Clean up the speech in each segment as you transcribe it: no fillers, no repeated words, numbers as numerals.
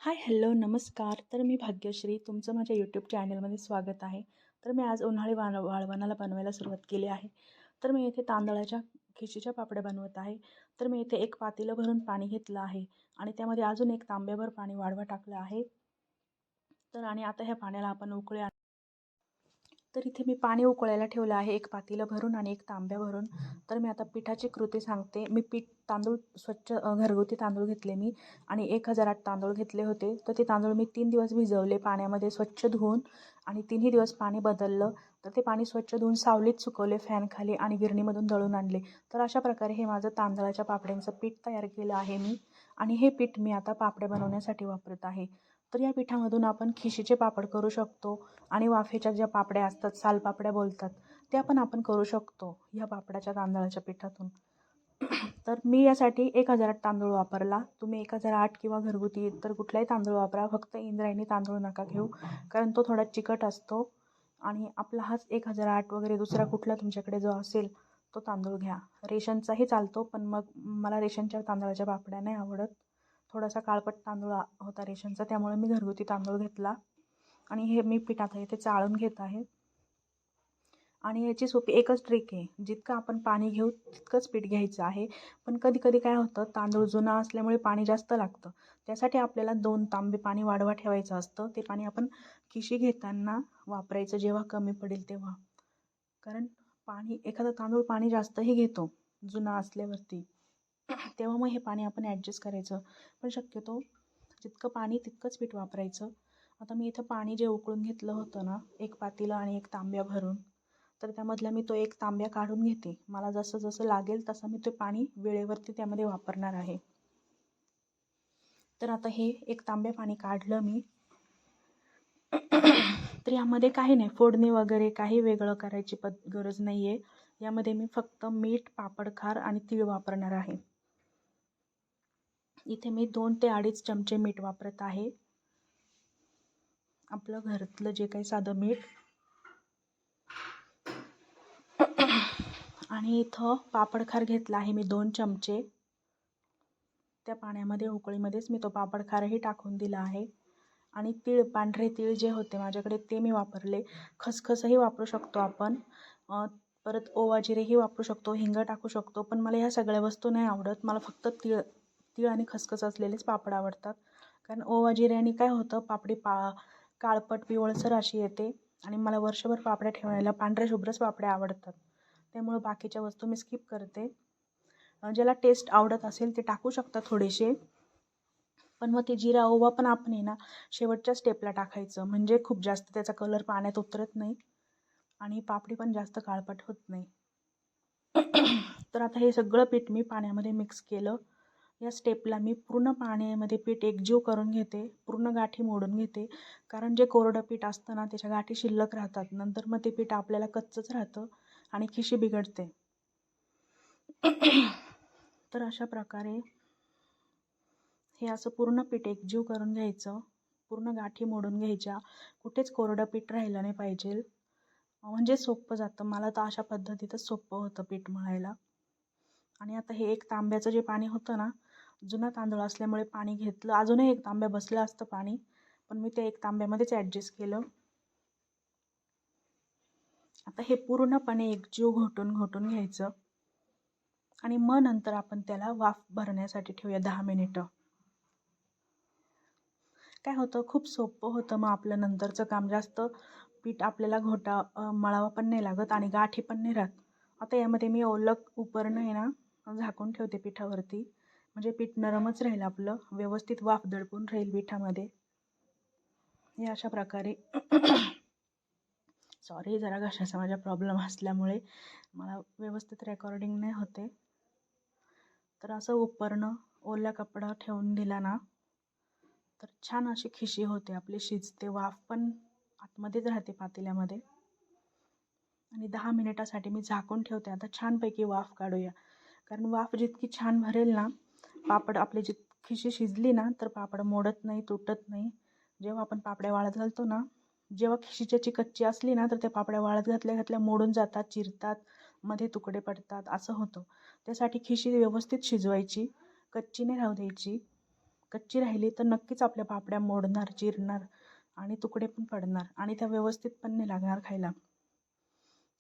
हाय, hello, नमस्कार. तर मी भाग्यश्री. तुमचं माझ्या यूट्यूब चॅनलमध्ये स्वागत आहे. तर मी आज उन्हाळी वाळवणाला बनवायला सुरुवात केली आहे. तर मी इथे तांदळाच्या खिशीच्या पापड्या बनवत आहे. तर मी इथे एक पातेलं भरून पाणी घेतलं आहे आणि त्यामध्ये अजून एक तांब्याभर पाणी वाढवा टाकलं आहे. तर आणि आता ह्या पाण्याला आपण उकळी तर इथे मी पाणी उकळायला ठेवलं आहे एक पातेलं भरून आणि एक तांब्या भरून. तर मी आता पिठाची कृती सांगते. मी तांदूळ स्वच्छ घरगुती तांदूळ घेतले मी आणि 1008 तांदूळ घेतले होते. तर ते तांदूळ मी 3 दिवस भिजवले पाण्यामध्ये स्वच्छ धुवून आणि 3ही दिवस पाणी बदललं. तर ते पाणी स्वच्छ धुवून सावलीत सुकवले फॅनखाली आणि गिरणीमधून दळून आणले. तर अशा प्रकारे हे माझं तांदळाच्या पापड्यांचं पीठ तयार केलं आहे मी आणि हे पीठ मी आता पापड्या बनवण्यासाठी वापरत आहे. तर या पिठामधून आपण खिशीचे पापड करू शकतो आणि वाफेच्या ज्या पापड्या असतात, सालपापड्या बोलतात, त्या पण आपण करू शकतो ह्या पापडाच्या तांदळाच्या पिठातून. तर मी यासाठी 1008 तांदूळ वापरला. तुम्ही 1008 किंवा घरगुती तर कुठलाही तांदूळ वापरा, फक्त इंद्रायणी तांदूळ नका घेऊ, कारण तो थोडा चिकट असतो. आणि आपला हाच 1008 वगैरे दुसरा कुठला तुमच्याकडे जो असेल तो तांदूळ घ्या. रेशनचाही चालतो, पण मग मला रेशनच्या तांदळाच्या पापड्या नाही आवडत. थोडासा काळपट तांदूळ होता रेशनचा, त्यामुळे मी घरगुती तांदूळ घेतला आणि हे मी पीठ आता इथे चाळून घेत आहे. आणि याची सोपी एकच ट्रिक आहे, जितकं आपण पाणी घेऊ तितकंच पीठ घ्यायचं आहे. पण कधी कधी काय होतं, तांदूळ जुना असल्यामुळे पाणी जास्त लागतं. त्यासाठी आपल्याला 2 तांबे पाणी वाढवा ठेवायचं असतं. ते पाणी आपण खिशी घेताना वापरायचं जेव्हा कमी पडेल तेव्हा. कारण एखादा तांदूळ पाणी जास्तही घेतो जुना असल्यावरती, तेव्हा मग हे पाणी आपण ॲडजस्ट करायचं. पण शक्यतो जितकं पाणी तितकंच पीठ वापरायचं. आता मी इथं पाणी जे उकळून घेतलं होतं ना, एक पातेलं आणि एक तांब्या भरून, तर त्यामधला मी तो एक तांब्या काढून घेते. मला जसं जसं लागेल तसं मी ते पाणी वेळेवरती त्यामध्ये वापरणार आहे. तर आता हे एक तांब्या पाणी काढलं मी. तर यामध्ये काही नाही, फोडणी वगैरे काही वेगळं करायची गरज नाही आहे. यामध्ये मी फक्त मीठ, पापडखार आणि तीळ वापरणार आहे. इथे मी 2 ते 2.5 चमचे मीठ वापरत आहे, आपलं घरातलं जे काही साधं मीठ. आणि इथं पापडखार घेतला आहे मी 2 चमचे. त्या पाण्यामध्ये उकळीमध्येच मी तो पापडखारही टाकून दिला आहे. आणि तीळ, पांढरे तीळ जे होते माझ्याकडे ते मी वापरले. खसखसही वापरू शकतो आपण. परत ओवा जिरेही वापरू शकतो, हिंग टाकू शकतो. पण मला ह्या सगळ्या वस्तू नाही आवडत. मला फक्त तीळ आणि खसखस असलेलेच पापड आवडतात. कारण ओवा जिऱ्याने काय होतं, पापडी काळपट पिवळसर अशी येते आणि मला वर्षभर पापड्या ठेवायला पांढऱ्या शुभ्रच पापड्या आवडतात. त्यामुळं बाकीच्या वस्तू मी स्किप करते. ज्याला टेस्ट आवडत असेल ते टाकू शकता थोडेसे. पण मग ते जिरा ओवा पण आपण आहे ना शेवटच्या स्टेपला टाकायचं, म्हणजे खूप जास्त त्याचा कलर पाण्यात उतरत नाही आणि पापडी पण जास्त काळपट होत नाही. तर आता हे सगळं पीठ मी पाण्यामध्ये मिक्स केलं. या स्टेपला मी पूर्ण पाण्यामध्ये पीठ एकजीव करून घेते, पूर्ण गाठी मोडून घेते. कारण जे कोरडं पीठ असतं ना, त्याच्या गाठी शिल्लक राहतात. नंतर मग ते पीठ आपल्याला कच्चंच राहतं आणि खिशी बिघडते. तर अशा प्रकारे हे असं पूर्ण पीठ एकजीव करून घ्यायचं, पूर्ण गाठी मोडून घ्यायच्या. कुठेच कोरडं पीठ राहिलं नाही पाहिजे, म्हणजे सोपं जातं. मला तर अशा पद्धतीतच सोपं होतं पीठ मळायला. आणि आता हे एक तांब्याचं जे पाणी होतं ना, जुना तांदूळ असल्यामुळे पाणी घेतलं. अजूनही एक तांब्या बसलं असतं पाणी, पण मी ते एक तांब्यामध्येच ॲडजस्ट केलं. आता हे पूर्णपणे एकजीव घोटून घ्यायचं आणि मग नंतर आपण त्याला वाफ भरण्यासाठी ठेवूया 10 मिनिटं. काय होतं, खूप सोपं होतं मग आपलं नंतरचं काम. जास्त पीठ आपल्याला मळावं पण नाही लागत आणि गाठी पण नाही राहत. आता यामध्ये मी ओलं उपरणं आहे ना झाकून ठेवते पिठावरती, म्हणजे पीठ नरमच राहील आपलं, व्यवस्थित वाफ दडपून राहील पिठामध्ये. हे अशा प्रकारे सॉरी, जरा घशाचा माझ्या प्रॉब्लेम असल्यामुळे मला व्यवस्थित रेकॉर्डिंग नाही होते. तर असं उपरणं ओल्या कपडा ठेवून दिला ना, तर छान अशी खिशी होते आपली, शिजते. वाफ पण आतमध्येच राहते पातेल्यामध्ये. आणि 10 मिनिटासाठी मी झाकून ठेवते. आता छानपैकी वाफ काढूया, कारण वाफ जितकी छान भरेल ना, पापड आपली खिशी शिजली ना, तर पापड मोडत नाही, तुटत नाही. जेव्हा आपण पापड्या वाळत घालतो ना, जेव्हा खिशी कच्ची असली ना, तर त्या पापड्या वाळत घातल्या मोडून जातात, चिरतात, मध्ये तुकडे पडतात, असं होतं. त्यासाठी खिशी व्यवस्थित शिजवायची, कच्ची नाही राहू द्यायची. कच्ची राहिली तर नक्कीच आपल्या पापड्या मोडणार, चिरणार आणि तुकडे पण पडणार आणि त्या व्यवस्थित पण नाही लागणार खायला.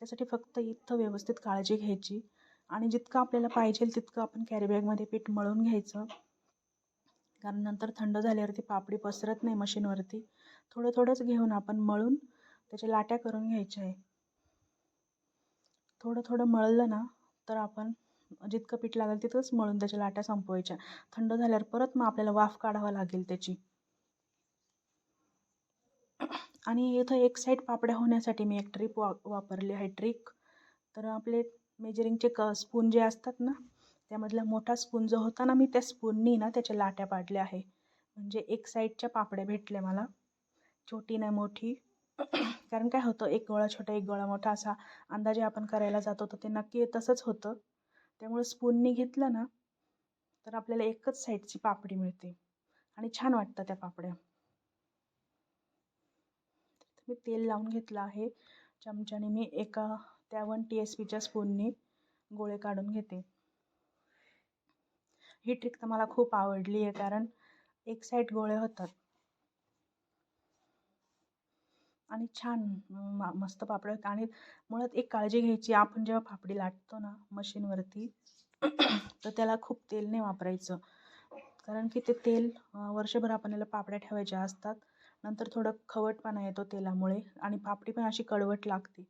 त्यासाठी फक्त इथं व्यवस्थित काळजी घ्यायची आणि जितकं आपल्याला पाहिजे तितकं आपण कॅरीबॅगमध्ये पीठ मळून घ्यायचं. कारण नंतर थंड झाल्यावरती पापडी पसरत नाही मशीनवरती. थोडं थोडंच घेऊन आपण मळून त्याच्या लाट्या करून घ्यायच्या आहे. थोडं थोडं मळलं ना तर आपण जितकं पीठ लागेल तितकंच मळून त्याच्या लाट्या संपवायच्या. थंड झाल्यावर परत मग आपल्याला वाफ काढावा लागेल त्याची. आणि इथं एक साईड पापड्या होण्यासाठी मी एक ट्रिक वापरली आहे. ट्रिक तर आपले मेजरिंगचे स्पून जे असतात ना, त्यामधला मोठा स्पून जो होता ना, मी त्या स्पूननी ना त्याच्या लाट्या पाडल्या आहे. म्हणजे एक साईडच्या पापड्या भेटल्या मला, छोटी ना मोठी. कारण काय होतं, एक गोळा छोटा एक गोळा मोठा असा अंदाजे आपण करायला जातो तर ते नक्की तसंच होतं. त्यामुळे स्पूननी घेतलं ना तर आपल्याला एकच साईडची पापडी मिळते आणि छान वाटतं त्या पापड्या. मी तेल लावून घेतलं आहे. चमच्याने मी एका त्या 1 TSPच्या स्पूनने गोळे काढून घेते. ही ट्रिक तर मला खूप आवडली आहे कारण एक साईड गोळे होतात आणि छान मस्त पापड्या होतात. आणि मुळात एक काळजी घ्यायची, आपण जेव्हा पापडी लाटतो ना मशीनवरती तर त्याला खूप तेल नाही वापरायचं. कारण की ते तेल वर्षभर आपण याला पापड्या ठेवायच्या असतात. नंतर थोडं खवटपणा येतो तेलामुळे आणि पापडी पण अशी कडवट लागते.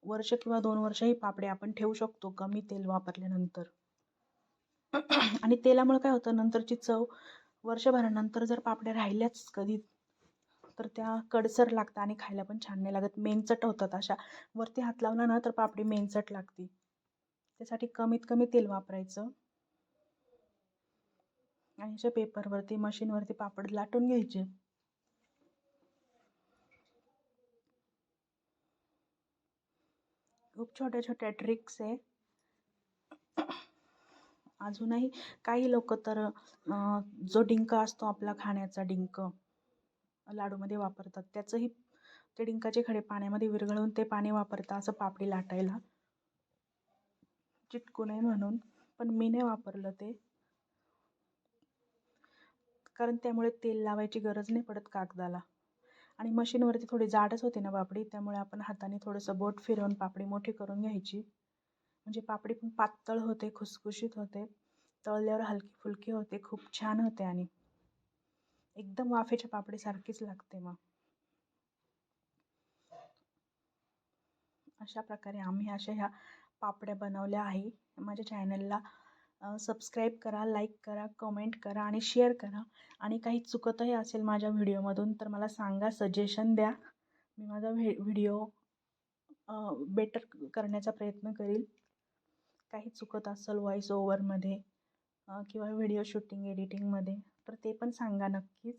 वर्ष किंवा 2 वर्षही पापड्या आपण ठेवू शकतो कमी तेल वापरल्यानंतर. आणि तेलामुळे काय होतं, नंतरची चव वर्षभरानंतर जर पापड्या राहिल्याच कधी तर त्या कडसर लागतात आणि खायला पण छान नाही लागत. मेनचट होतात अशा. वरती हात लावला ना तर पापडी मेनचट लागते. त्यासाठी कमीत कमी तेल वापरायचं आणि अशा पेपरवरती मशीनवरती पापड लाटून घ्यायचे. खूप छोट्या छोट्या ट्रिक्स आहे. अजूनही काही लोक तर जो डिंक असतो आपला खाण्याचा डिंक लाडूमध्ये वापरतात, त्याचंही ते डिंकाचे खडे पाण्यामध्ये विरघळवून ते पाणी वापरतात असं पापडी लाटायला, चिटकू नये म्हणून. पण मी नाही वापरलं ते, कारण त्यामुळे तेल लावायची गरज नाही पडत कागदाला. आणि मशीनवरती थोडी जाडच होती ना पापडी, त्यामुळे आपण हाताने थोडंसं बोट फिरवून पापडी मोठी करून घ्यायची. म्हणजे पापडी पण पातळ होते, खुसखुशीत होते, तळल्यावर हलकी फुलकी होते, खूप छान होते आणि एकदम वाफेच्या पापडीसारखीच लागते. मग अशा प्रकारे आम्ही ह्या पापड्या बनवल्या आहे. माझ्या चॅनलला सबस्क्राईब करा, लाईक करा, कमेंट करा आणि शेअर करा. आणि काही चुकतही असेल माझ्या व्हिडिओमधून तर मला सांगा, सजेशन द्या. मी माझा व्हिडिओ बेटर करण्याचा प्रयत्न करील. काही चुकत असेल व्हॉईस ओव्हरमध्ये किंवा व्हिडिओ शूटिंग एडिटिंगमध्ये तर ते पण सांगा नक्कीच.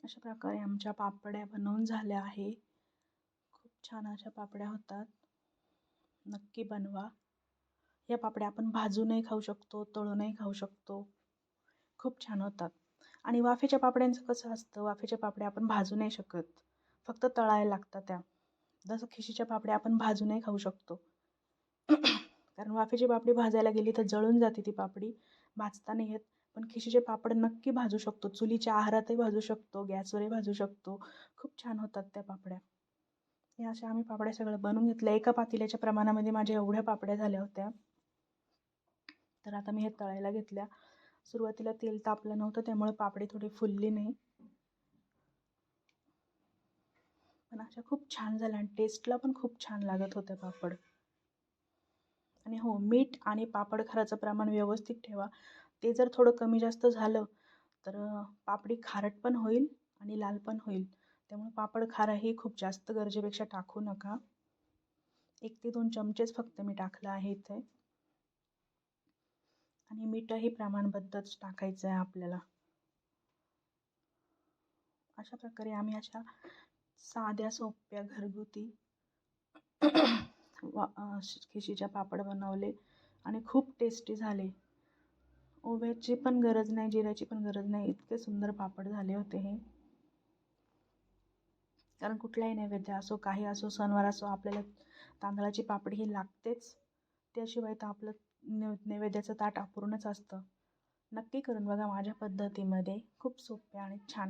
अशा प्रकारे आमच्या पापड्या बनवून झाल्या आहे. खूप छान अशा पापड्या होतात. नक्की बनवा. या पापड्या आपण भाजूनही खाऊ शकतो, तळूनही खाऊ शकतो. खूप छान होतात. आणि वाफेच्या पापड्यांचं कसं असतं, वाफेच्या पापड्या आपण भाजू नाही शकत, फक्त तळायला लागतात त्या. जसं खिशीच्या पापड्या आपण भाजूनही खाऊ शकतो. कारण वाफेची पापडी भाजायला गेली तर जळून जाते ती पापडी, भाजता नाही येत. पण खिशीचे पापड नक्की भाजू शकतो, चुलीच्या आहारातही भाजू शकतो, गॅसवरही भाजू शकतो. खूप छान होतात त्या पापड्या. या अशा आम्ही पापड्या सगळं बनवून घेतल्या. एका पातेल्याच्या प्रमाणामध्ये माझ्या एवढ्या पापड्या झाल्या होत्या. तर आता मी हे तळायला घेतल्या. सुरुवातीला तेल तापलं नव्हतं त्यामुळे पापडी थोडी फुलली नाही, पण अशा खूप छान झाल्या आणि टेस्टला पण खूप छान लागत होत्या पापड. आणि हो, मीठ आणि पापड खाराचं प्रमाण व्यवस्थित ठेवा. ते जर थोडं कमी जास्त झालं तर पापडी खारट पण होईल आणि लाल पण होईल. त्यामुळे पापड खार हे खूप जास्त गरजेपेक्षा टाकू नका. 1 ते 2 चमचेच फक्त मी टाकलं आहे इथे. आणि मीठही प्रमाणबद्धच टाकायचं आहे आपल्याला. अशा प्रकारे आम्ही अशा साध्या सोप्या घरगुती खिशीच्या पापड बनवले आणि खूप टेस्टी झाले. ओव्याची पण गरज नाही, जिऱ्याची पण गरज नाही, इतके सुंदर पापड झाले होते हे. कारण कुठलाही नैवेद्य असो, काही असो, सणवार असो, आपल्याला तांदळाची पापडी ही लागतेच. त्याशिवाय तर आपलं नैवेद्याचं ताट अपूर्णच असतं. नक्की करून बघा माझ्या पद्धतीमध्ये. खूप सोपे आणि छान